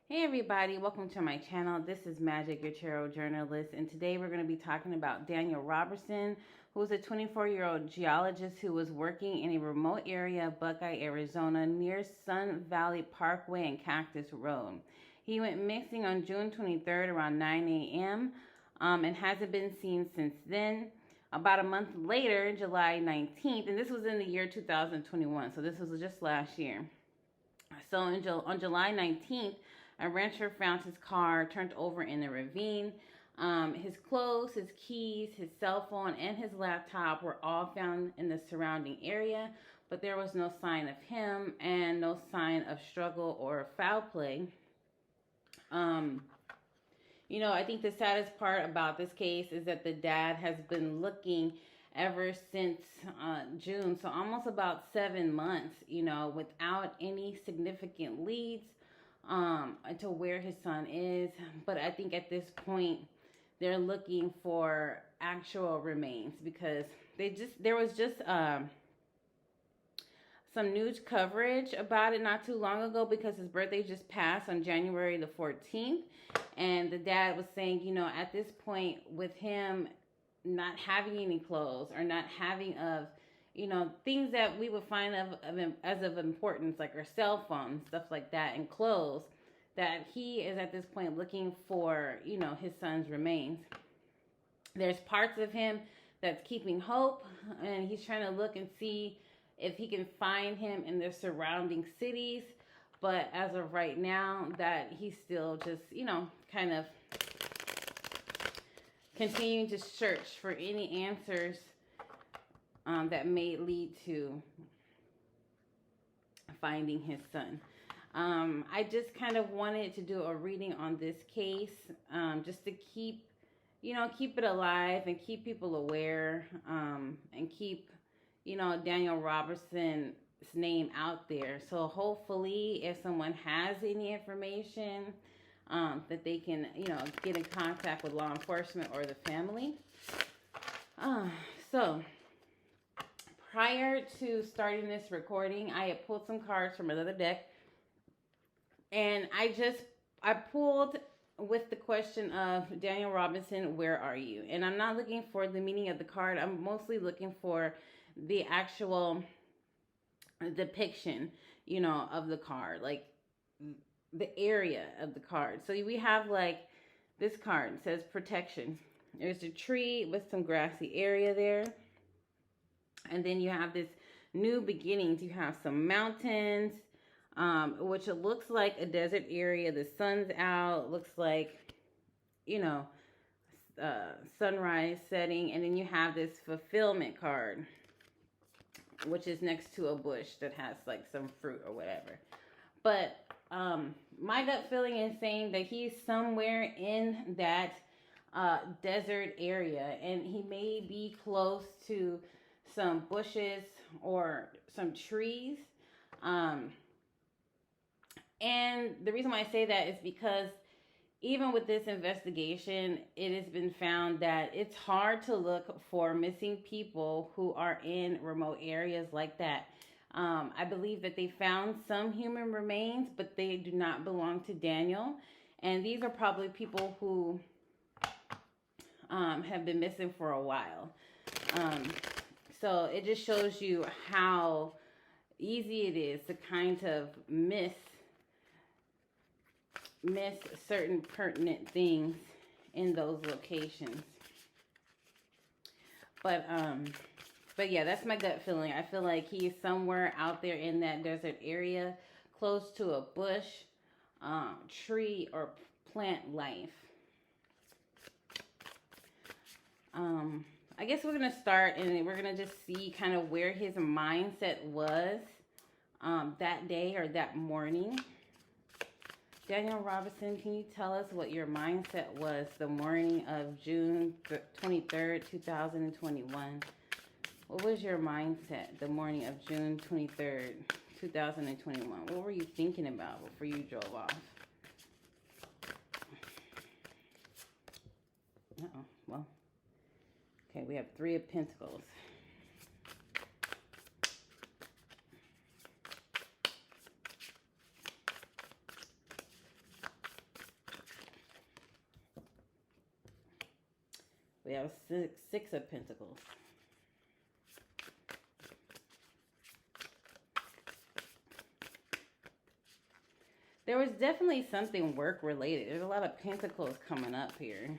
Hey everybody, welcome to my channel. This is Magic, your tarot journalist, and today we're going to be talking about Daniel Robertson, who is a 24-year-old geologist who was working in a remote area of Buckeye, Arizona, near Sun Valley Parkway and Cactus Road. He went missing on June 23rd around 9 a.m. And hasn't been seen since then. About a month later, July 19th, and this was in the year 2021, so this was just last year. So on July 19th, a rancher found his car turned over in a ravine. His clothes, his keys, his cell phone, and his laptop were all found in the surrounding area, but there was no sign of him and no sign of struggle or foul play. I think the saddest part about this case is that the dad has been looking ever since June, so almost about 7 months, without any significant leads to where his son is. But I think at this point they're looking for actual remains because there was just some news coverage about it not too long ago because his birthday just passed on January the 14th, and the dad was saying, at this point with him not having any clothes or not having things that we would find as of importance, like our cell phones, stuff like that, and clothes, that he is at this point looking for, his son's remains. There's parts of him that's keeping hope, and he's trying to look and see if he can find him in the surrounding cities. But as of right now, that he's still just, kind of continuing to search for any answers that may lead to finding his son. I just kind of wanted to do a reading on this case, just to keep it alive and keep people aware, and keep, Daniel Robertson's name out there. So hopefully if someone has any information, that they can, get in contact with law enforcement or the family. So prior to starting this recording, I had pulled some cards from another deck, and I pulled with the question of, Daniel Robinson, where are you? And I'm not looking for the meaning of the card. I'm mostly looking for the actual depiction, of the card, like the area of the card. So we have like this card says protection. There's a tree with some grassy area there. And then you have this new beginnings. You have some mountains, which it looks like a desert area. The sun's out. Looks like, sunrise setting. And then you have this fulfillment card, which is next to a bush that has like some fruit or whatever. But my gut feeling is saying that he's somewhere in that desert area, and he may be close to some bushes or some trees. And the reason why I say that is because even with this investigation, it has been found that it's hard to look for missing people who are in remote areas like that. I believe that they found some human remains, but they do not belong to Daniel. And these are probably people who have been missing for a while. So it just shows you how easy it is to kind of miss certain pertinent things in those locations. But yeah, that's my gut feeling. I feel like he is somewhere out there in that desert area, close to a bush, tree, or plant life. I guess we're going to start, and we're going to just see kind of where his mindset was that day or that morning. Daniel Robinson, can you tell us what your mindset was the morning of June 23rd, 2021? What was your mindset the morning of June 23rd, 2021? What were you thinking about before you drove off? Uh-oh, well, okay, we have 3 of Pentacles. We have six of Pentacles. There was definitely something work related. There's a lot of pentacles coming up here.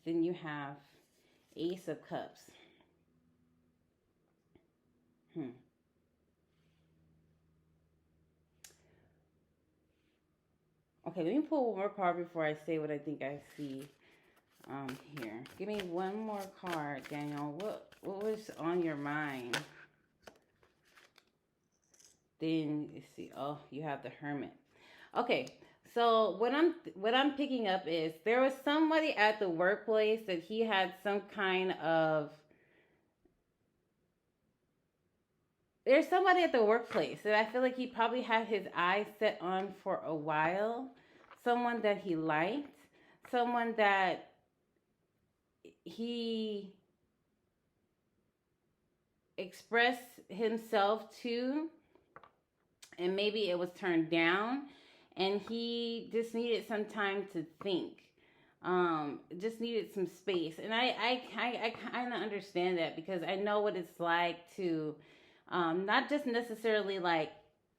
Then you have Ace of Cups. Okay, let me pull one more card before I say what I think I see here. Give me one more card, Daniel. What was on your mind? Then you see, oh, you have the Hermit. Okay, so what I'm picking up is there was somebody at the workplace that he had some kind of. There's somebody at the workplace that I feel like he probably had his eyes set on for a while. Someone that he liked. Someone that he expressed himself to. And maybe it was turned down. And he just needed some time to think. Just needed some space. And I kind of understand that because I know what it's like to... not just necessarily like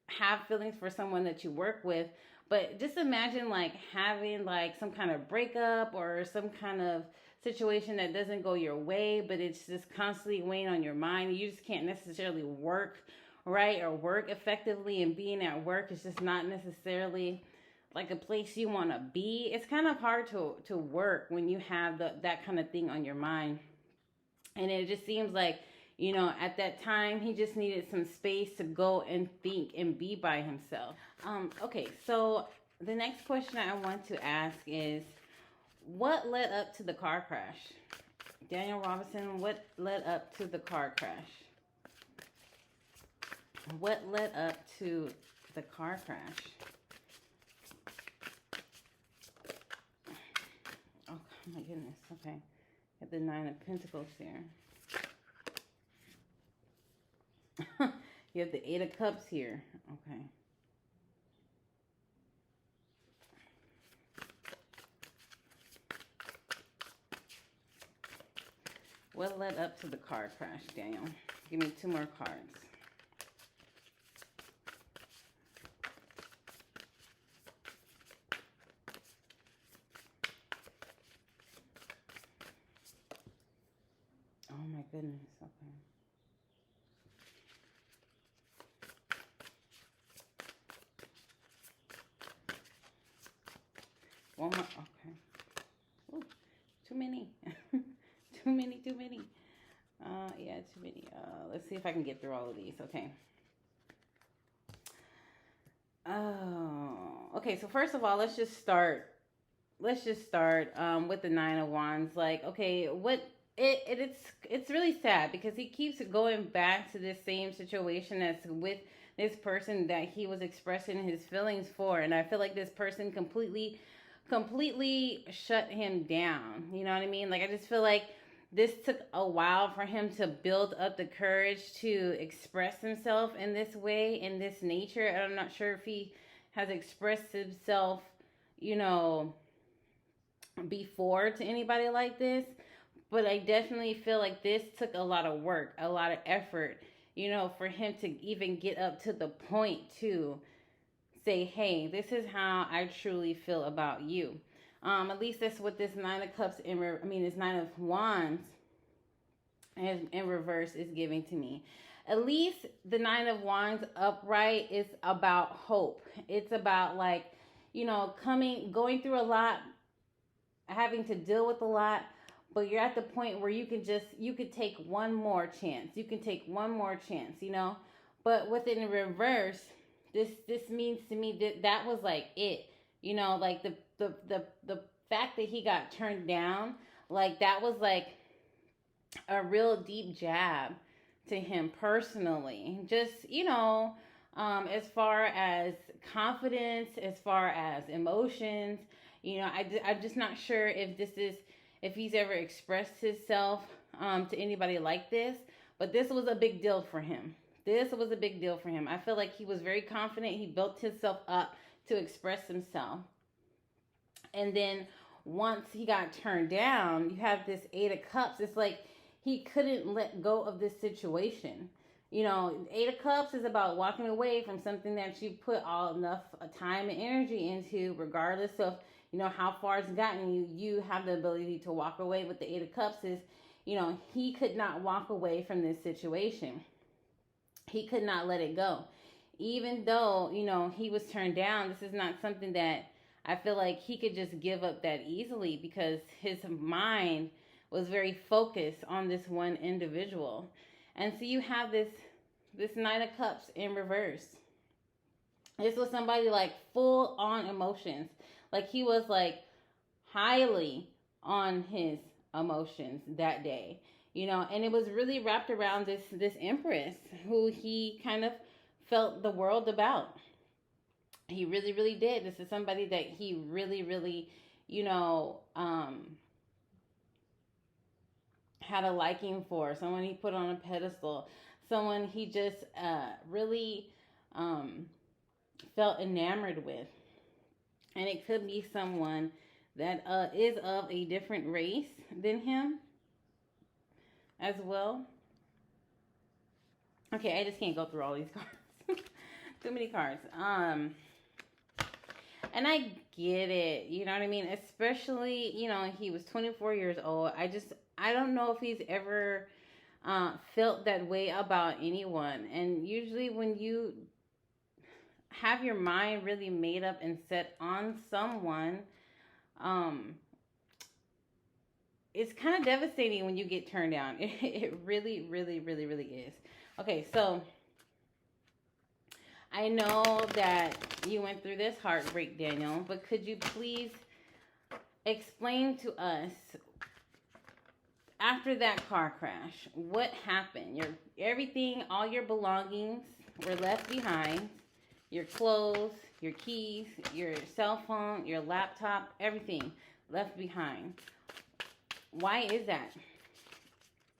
have feelings for someone that you work with, but just imagine like having like some kind of breakup or some kind of situation that doesn't go your way, but it's just constantly weighing on your mind. You just can't necessarily work right or work effectively, and being at work is just not necessarily like a place you want to be. It's kind of hard to work when you have that kind of thing on your mind. And it just seems like, you know, at that time, he just needed some space to go and think and be by himself. Okay, so the next question I want to ask is, what led up to the car crash? Daniel Robinson, what led up to the car crash? What led up to the car crash? Oh, my goodness. Okay. Got the Nine of Pentacles here. You have the Eight of Cups here. Okay. What led up to the car crash, Daniel? Give me two more cards. Oh my goodness. Okay. One more. Okay. Ooh, too many. Too many. Yeah, too many. Let's see if I can get through all of these. Okay. Oh, okay. So first of all, let's just start with the Nine of Wands. Like, okay, it's really sad because he keeps going back to this same situation that's with this person that he was expressing his feelings for, and I feel like this person completely shut him down. You know what I mean? Like, I just feel like this took a while for him to build up the courage to express himself in this way, in this nature. And I'm not sure if he has expressed himself, you know, before to anybody like this. But I definitely feel like this took a lot of work, a lot of effort, you know, for him to even get up to the point to say, hey, this is how I truly feel about you. At least that's what this Nine of Cups this Nine of Wands in reverse is giving to me. At least the Nine of Wands upright is about hope. It's about, like, you know, going through a lot, having to deal with a lot, but you're at the point where you could take one more chance. You can take one more chance, you know. But within reverse, this means to me that was like it. You know, like the fact that he got turned down, like that was like a real deep jab to him personally. Just, you know, as far as confidence, as far as emotions, you know, I'm just not sure if he's ever expressed himself to anybody like this, but this was a big deal for him This was a big deal for him. I feel like he was very confident. He built himself up to express himself. And then once he got turned down, you have this Eight of Cups. It's like he couldn't let go of this situation. You know, Eight of Cups is about walking away from something that you put all enough time and energy into, regardless of, you know, how far it's gotten you. You have the ability to walk away. With the Eight of Cups is, you know, he could not walk away from this situation. He could not let it go. Even though, you know, he was turned down, this is not something that I feel like he could just give up that easily, because his mind was very focused on this one individual. And so you have this Nine of Cups in reverse. This was somebody like full on emotions. Like he was like highly on his emotions that day. You know, and it was really wrapped around this Empress who he kind of felt the world about. He really, really did. This is somebody that he really, really, you know, had a liking for. Someone he put on a pedestal. Someone he just really felt enamored with. And it could be someone that is of a different race than him as well. Okay, I just can't go through all these cards. Too many cards. And I get it, you know what I mean? Especially, you know, he was 24 years old. I don't know if he's ever felt that way about anyone. And usually when you have your mind really made up and set on someone, it's kind of devastating when you get turned down. It really, really, really, really is. Okay, so I know that you went through this heartbreak, Daniel, but could you please explain to us, after that car crash, what happened? Everything, all your belongings were left behind. Your clothes, your keys, your cell phone, your laptop, everything left behind. Why is that?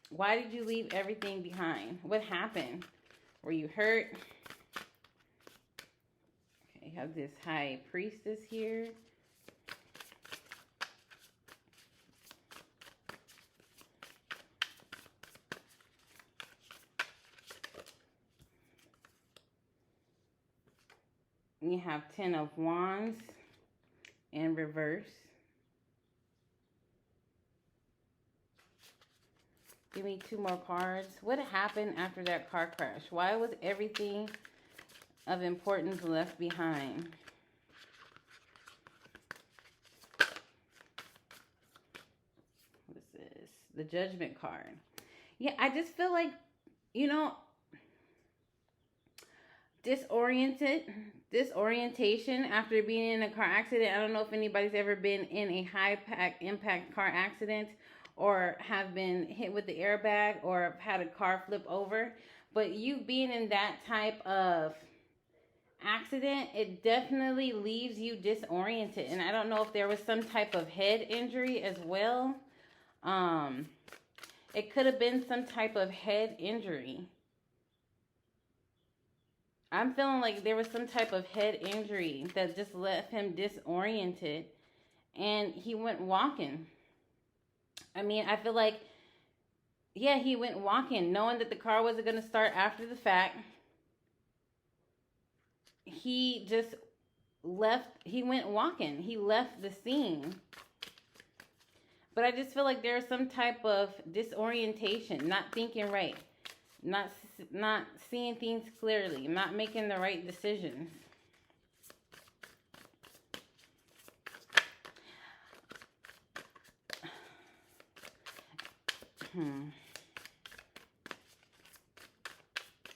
Why did you leave everything behind? What happened? Were you hurt? Okay, you have this High Priestess here. You have Ten of Wands in reverse. Give me two more cards. What happened after that car crash? Why was everything of importance left behind? What's this? The Judgment card. Yeah, I just feel like, you know, disorientation after being in a car accident. I don't know if anybody's ever been in a high impact car accident, or have been hit with the airbag, or had a car flip over. But you being in that type of accident, it definitely leaves you disoriented. And I don't know if there was some type of head injury as well. It could have been some type of head injury. I'm feeling like there was some type of head injury that just left him disoriented, and he went walking. I mean, I feel like, yeah, he went walking, knowing that the car wasn't going to start after the fact. He just left, he went walking. He left the scene. But I just feel like there's some type of disorientation, not thinking right, not seeing things clearly, not making the right decisions.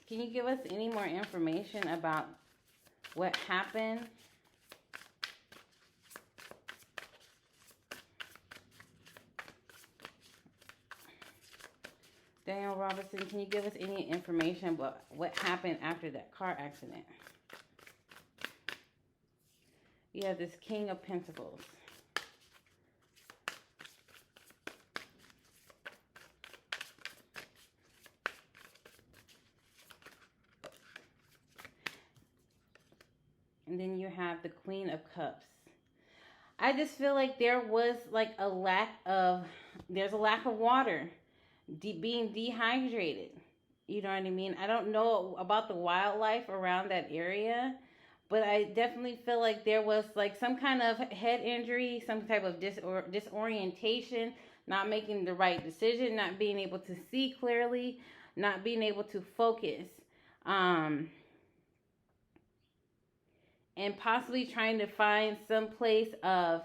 Can you give us any more information about what happened? Daniel Robinson, can you give us any information about what happened after that car accident? You have this King of Pentacles. And then you have the Queen of Cups. I just feel like there was like there's a lack of water, being dehydrated. You know what I mean? I don't know about the wildlife around that area, but I definitely feel like there was like some kind of head injury, some type of disorientation, not making the right decision, not being able to see clearly, not being able to focus. Um, and possibly trying to find some place of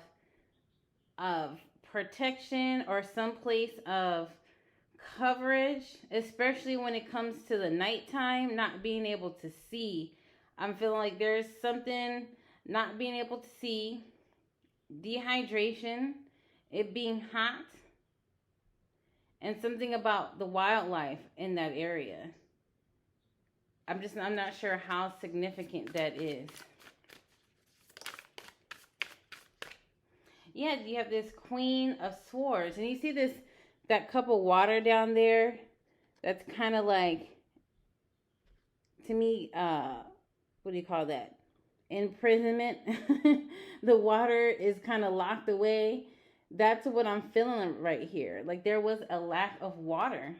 protection or some place of coverage, especially when it comes to the nighttime, not being able to see. I'm feeling like there's something not being able to see, dehydration, it being hot, and something about the wildlife in that area. I'm not sure how significant that is. Yeah, you have this Queen of Swords, and you see that cup of water down there. That's kind of like, to me, what do you call that? Imprisonment. The water is kind of locked away. That's what I'm feeling right here. Like there was a lack of water.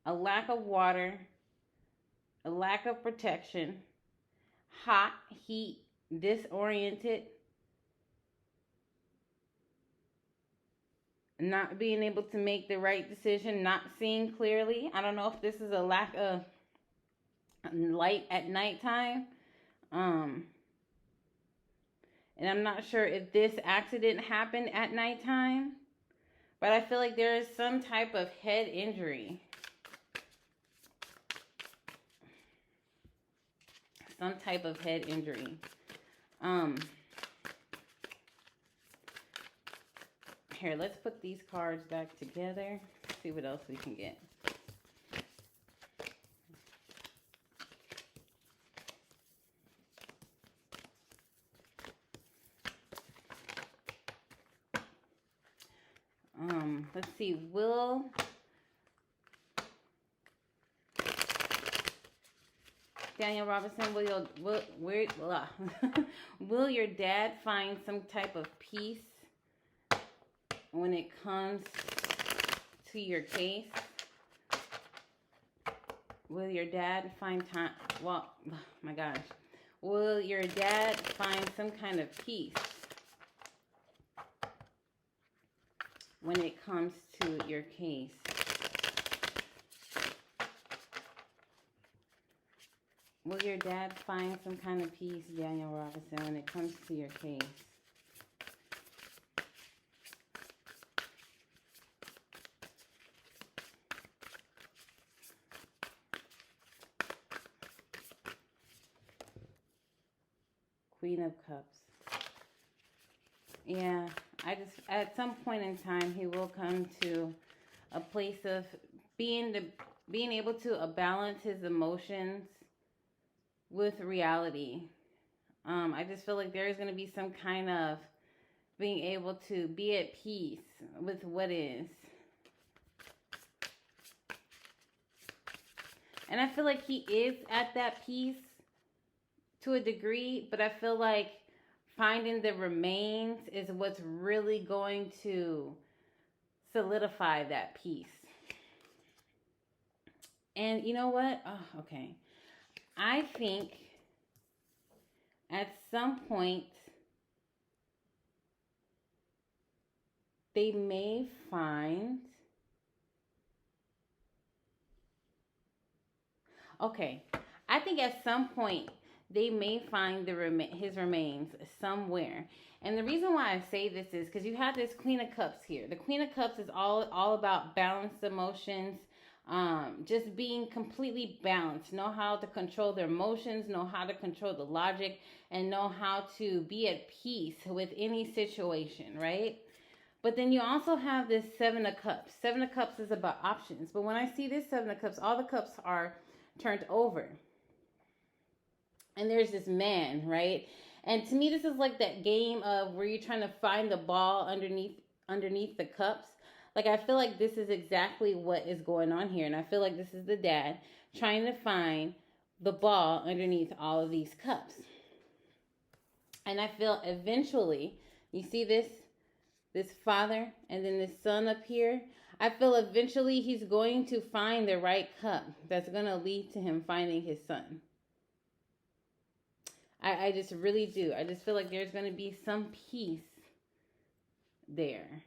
A lack of water, a lack of protection, hot, heat, disoriented, not being able to make the right decision, not seeing clearly. I don't know if this is a lack of light at nighttime. And I'm not sure if this accident happened at nighttime, but I feel like there is some type of head injury. Some type of head injury. Here, let's put these cards back together. See what else we can get. Let's see. Will Daniel Robinson, will your dad find some type of peace when it comes to your case? Will your dad find time? Well, oh my gosh. Will your dad find some kind of peace when it comes to your case? Will your dad find some kind of peace, Daniel Robinson, when it comes to your case? Queen of Cups. Yeah, at some point in time, he will come to a place of being able to balance his emotions with reality. I just feel like there is going to be some kind of being able to be at peace with what is. And I feel like he is at that peace to a degree, but I feel like finding the remains is what's really going to solidify that peace. And you know what? Oh, okay. I think at some point they may find. Okay. I think at some point they may find his remains somewhere. And the reason why I say this is because you have this Queen of Cups here. The Queen of Cups is all about balanced emotions, just being completely balanced, know how to control their emotions, know how to control the logic, and know how to be at peace with any situation, right? But then you also have this Seven of Cups. Seven of Cups is about options. But when I see this Seven of Cups, all the cups are turned over. And there's this man, right? And to me, this is like that game of where you're trying to find the ball underneath the cups. Like, I feel like this is exactly what is going on here. And I feel like this is the dad trying to find the ball underneath all of these cups. And I feel eventually, you see this father and then this son up here, I feel eventually he's going to find the right cup that's going to lead to him finding his son. I just really do. I just feel like there's going to be some peace there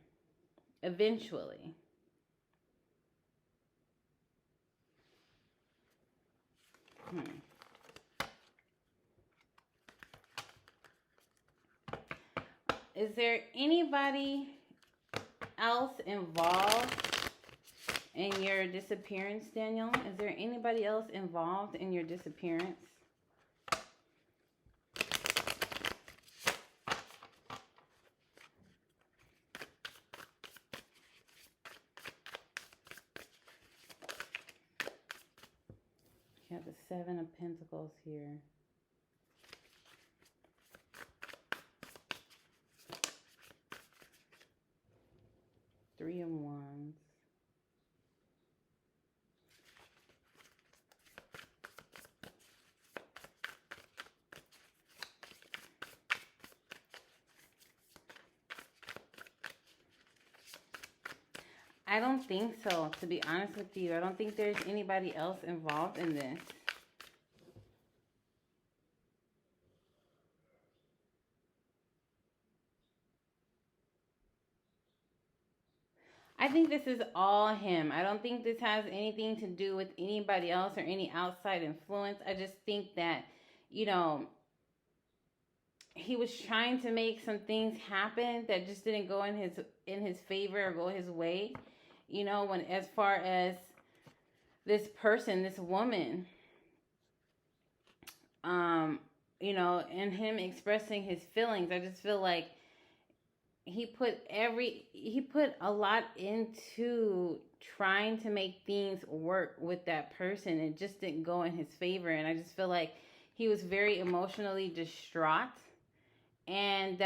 eventually. Is there anybody else involved in your disappearance, Daniel? Is there anybody else involved in your disappearance? You have the Seven of Pentacles here. Three of Wands. I don't think so, to be honest with you. I don't think there's anybody else involved in this. I think this is all him. I don't think this has anything to do with anybody else or any outside influence. I just think that, you know, he was trying to make some things happen that just didn't go in his favor or go his way. You know, when as far as this person, this woman, you know, and him expressing his feelings, I just feel like he put a lot into trying to make things work with that person. It just didn't go in his favor, and I just feel like he was very emotionally distraught, and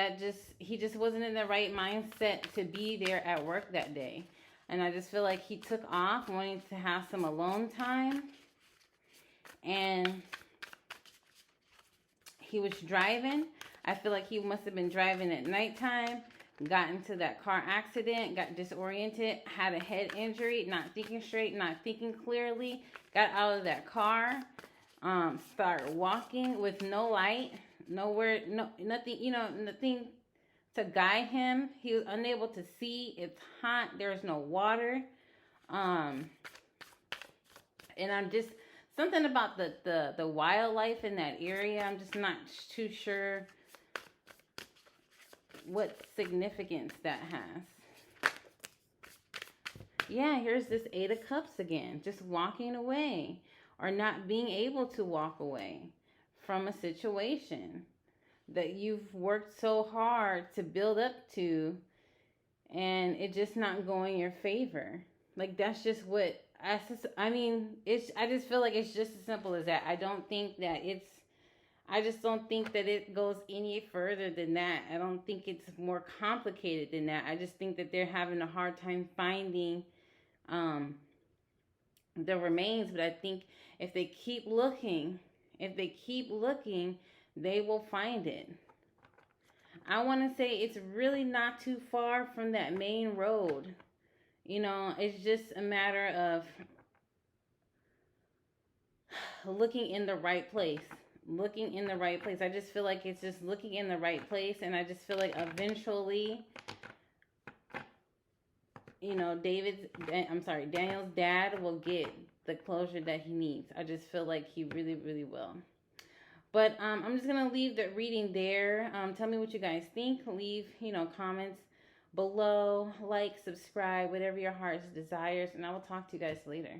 he just wasn't in the right mindset to be there at work that day. And I just feel like he took off wanting to have some alone time, and he was driving. I feel like he must have been driving at nighttime, got into that car accident, got disoriented, had a head injury, not thinking straight, not thinking clearly, got out of that car, started walking with no light, nowhere, nothing, you know, nothing to guide him. He was unable to see. It's hot. There's no water. And I'm just, something about the wildlife in that area, I'm just not too sure what significance that has. Yeah, here's this Eight of Cups again. Just walking away or not being able to walk away from a situation that you've worked so hard to build up to, and it just not going your favor. Like, that's just what I mean, I just feel like it's just as simple as that. I just don't think that it goes any further than that. I don't think it's more complicated than that. I just think that they're having a hard time finding the remains. But I think if they keep looking, they will find it. I want to say it's really not too far from that main road. You know, it's just a matter of looking in the right place. I just feel like it's just looking in the right place, and I just feel like eventually, you know, Daniel's dad will get the closure that he needs. I just feel like he really, really will. But I'm just going to leave the reading there. Tell me what you guys think. Leave, you know, comments below. Like, subscribe, whatever your heart desires. And I will talk to you guys later.